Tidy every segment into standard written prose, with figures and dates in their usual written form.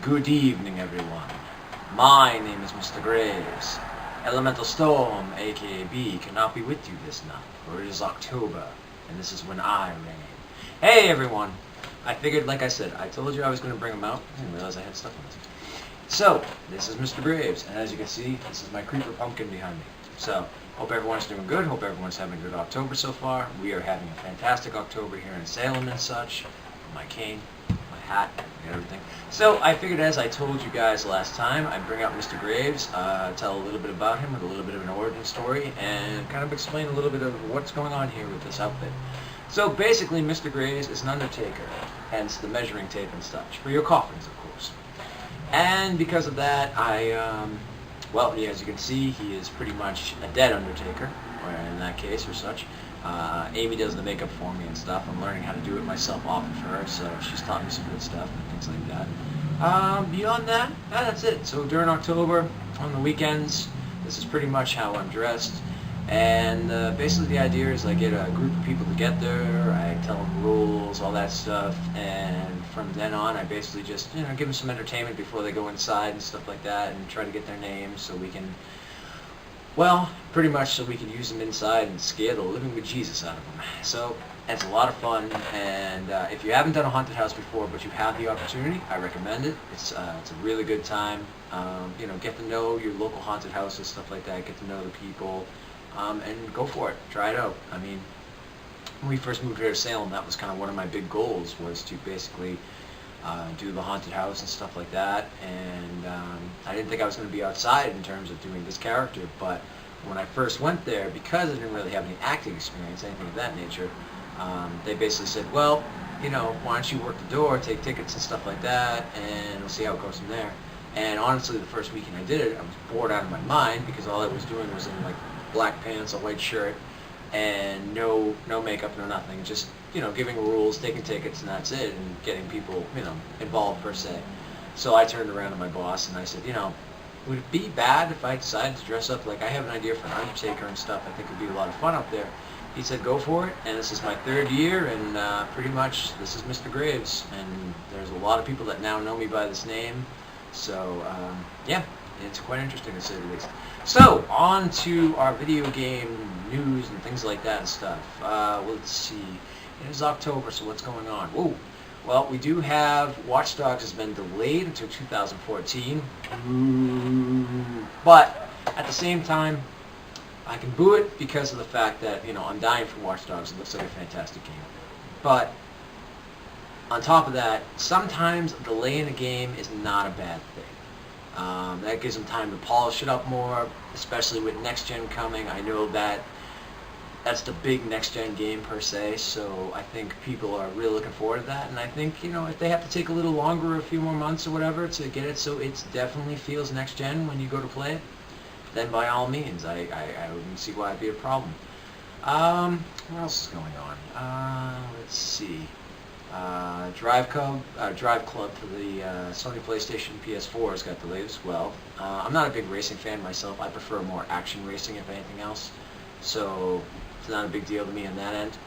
Good evening, everyone. My name is Mr. Graves. Elemental Storm, aka B, cannot be with you this night, for it is October, and this is when I reign. Hey, everyone! I figured, like I said, I told you I was going to bring them out. I didn't realize I had stuff on this. So, this is Mr. Graves, and as you can see, this is my creeper pumpkin behind me. So, hope everyone's doing good. Hope everyone's having a good October so far. We are having a fantastic October here in Salem and such. My cane, my hat, and everything. So, I figured as I told you guys last time, I'd bring out Mr. Graves, tell a little bit about him with a little bit of an origin story, and kind of explain a little bit of what's going on here with this outfit. So, basically, Mr. Graves is an undertaker, hence the measuring tape and such, for your coffins, of course. And because of that, well, yeah, as you can see, he is pretty much a dead undertaker, or in that case, or such. Amy does the makeup for me and stuff. I'm learning how to do it myself off of her, so she's taught me some good stuff and things like that. Beyond that, yeah, that's it. So during October, on the weekends, this is pretty much how I'm dressed. And basically the idea is I get a group of people together, I tell them rules, all that stuff, and from then on I basically just, give them some entertainment before they go inside and stuff like that, and try to get their names so we can, well, pretty much so we can use them inside and scare the living bejesus out of them. So it's a lot of fun, and if you haven't done a haunted house before but you have the opportunity, I recommend it. It's a really good time. Get to know your local haunted houses, stuff like that, get to know the people. And go for it. Try it out. I mean, when we first moved here to Salem, that was kind of one of my big goals, was to basically do the haunted house and stuff like that. And I didn't think I was going to be outside in terms of doing this character, but when I first went there, because I didn't really have any acting experience, anything of that nature, they basically said, well, why don't you work the door, take tickets and stuff like that, and we'll see how it goes from there. And honestly, the first weekend I did it, I was bored out of my mind, because all I was doing was in, like, black pants, a white shirt, and no makeup, no nothing. Just, giving rules, taking tickets, and that's it, and getting people, involved per se. So I turned around to my boss and I said, would it be bad if I decided to dress up? Like, I have an idea for an undertaker and stuff. I think it'd be a lot of fun up there. He said, go for it, and this is my third year, and pretty much this is Mr. Graves, and there's a lot of people that now know me by this name. So, yeah, it's quite interesting to say the least. So, on to our video game news and things like that and stuff. Let's see. It is October, so what's going on? Whoa. Well, we do have Watch Dogs has been delayed until 2014. But, at the same time, I can boo it because of the fact that, I'm dying for Watch Dogs. It looks like a fantastic game. But, on top of that, sometimes delaying a game is not a bad thing. That gives them time to polish it up more, especially with next gen coming. I know that's the big next gen game per se, so I think people are really looking forward to that. And I think, if they have to take a little longer, a few more months or whatever, to get it so it definitely feels next gen when you go to play it, then by all means, I wouldn't see why it'd be a problem. What else is going on? Let's see. Drive Club for the Sony PlayStation PS4 has got delayed as well. I'm not a big racing fan myself. I prefer more action racing if anything else. So it's not a big deal to me on that end.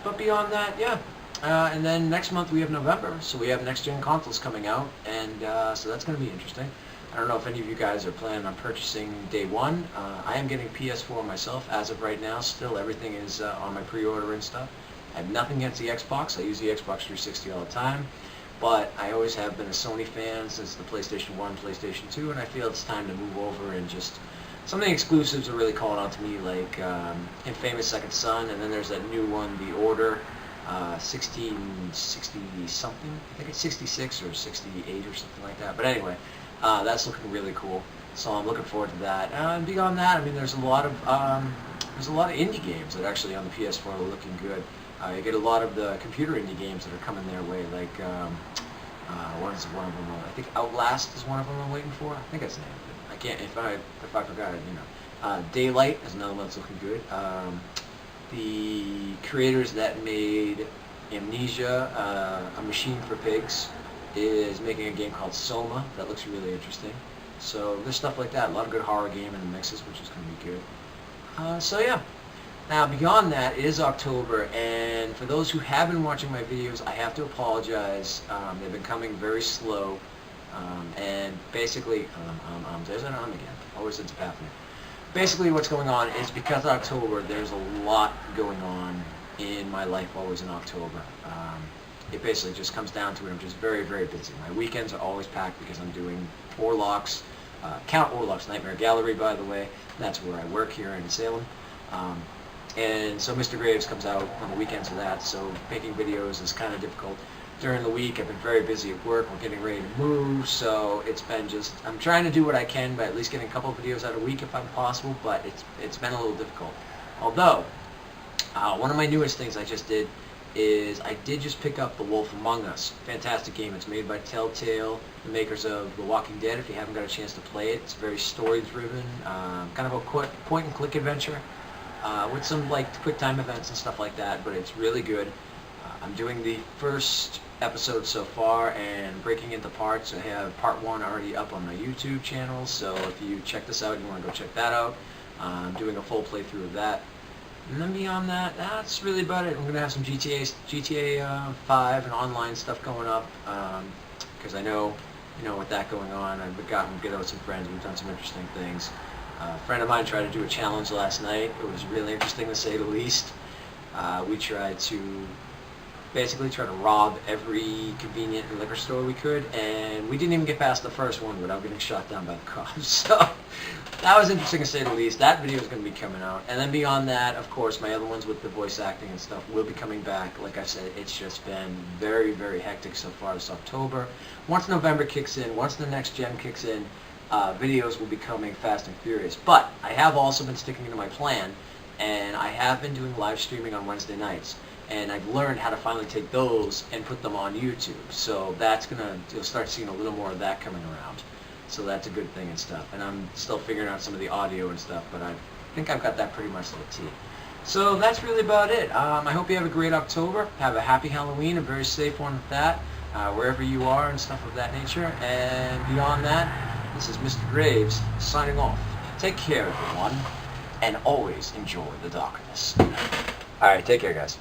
But beyond that, yeah. And then next month we have November, so we have next-gen consoles coming out, and so that's going to be interesting. I don't know if any of you guys are planning on purchasing day one. I am getting PS4 myself as of right now. Still, everything is on my pre-order and stuff. I have nothing against the Xbox. I use the Xbox 360 all the time, but I always have been a Sony fan since the PlayStation 1, PlayStation 2, and I feel it's time to move over and just... Some of the exclusives are really calling out to me, like Infamous Second Son, and then there's that new one, The Order, 1660-something. I think it's 66 or 68 or something like that. But anyway, that's looking really cool, so I'm looking forward to that. And beyond that, I mean, there's a lot of indie games that actually on the PS4 are looking good. You get a lot of the computer indie games that are coming their way, like, what is one of them? I think Outlast is one of them I'm waiting for. I think that's the name of it. I can't, if I forgot it, Daylight is another one that's looking good. The creators that made Amnesia, A Machine for Pigs, is making a game called Soma that looks really interesting. So there's stuff like that. A lot of good horror game in the mixes, which is going to be good. So yeah. Now, beyond that, it is October, and for those who have been watching my videos, I have to apologize. They've been coming very slow, and basically, there's an again. Always ends up happening. Basically, what's going on is because of October, there's a lot going on in my life always in October. It basically just comes down to it. I'm just very, very busy. My weekends are always packed because I'm doing Orlocks, Count Orlocks Nightmare Gallery, by the way. That's where I work here in Salem. And so Mr. Graves comes out on the weekends of that, so making videos is kind of difficult. During the week, I've been very busy at work. We're getting ready to move, so it's been just, I'm trying to do what I can by at least getting a couple of videos out a week if I'm possible, but it's been a little difficult. Although, one of my newest things I just did is I did just pick up The Wolf Among Us. Fantastic game. It's made by Telltale, the makers of The Walking Dead. If you haven't got a chance to play it, it's very story-driven, kind of a point-and-click adventure with some like quick time events and stuff like that, but it's really good. I'm doing the first episode so far and breaking into parts. I have part 1 already up on my YouTube channel, so if you check this out, you want to go check that out. I'm doing a full playthrough of that. And then beyond that, that's really about it. I'm going to have some GTA 5 and online stuff going up, because I know, with that going on, I've gotten to get out with some friends. We've done some interesting things. A friend of mine tried to do a challenge last night. It was really interesting to say the least. We tried to basically try to rob every convenient liquor store we could, and we didn't even get past the first one without getting shot down by the cops. So that was interesting to say the least. That video is going to be coming out. And then beyond that, of course, my other ones with the voice acting and stuff will be coming back. Like I said, it's just been very, very hectic so far this October. Once November kicks in, once the next gen kicks in, videos will be coming fast and furious. But I have also been sticking to my plan, and I have been doing live streaming on Wednesday nights. And I've learned how to finally take those and put them on YouTube. So that's you'll start seeing a little more of that coming around. So that's a good thing and stuff. And I'm still figuring out some of the audio and stuff, but I think I've got that pretty much to the T. So that's really about it. I hope you have a great October. Have a happy Halloween, a very safe one with that, wherever you are and stuff of that nature. And beyond that, this is Mr. Graves signing off. Take care, everyone, and always enjoy the darkness. Alright, take care, guys.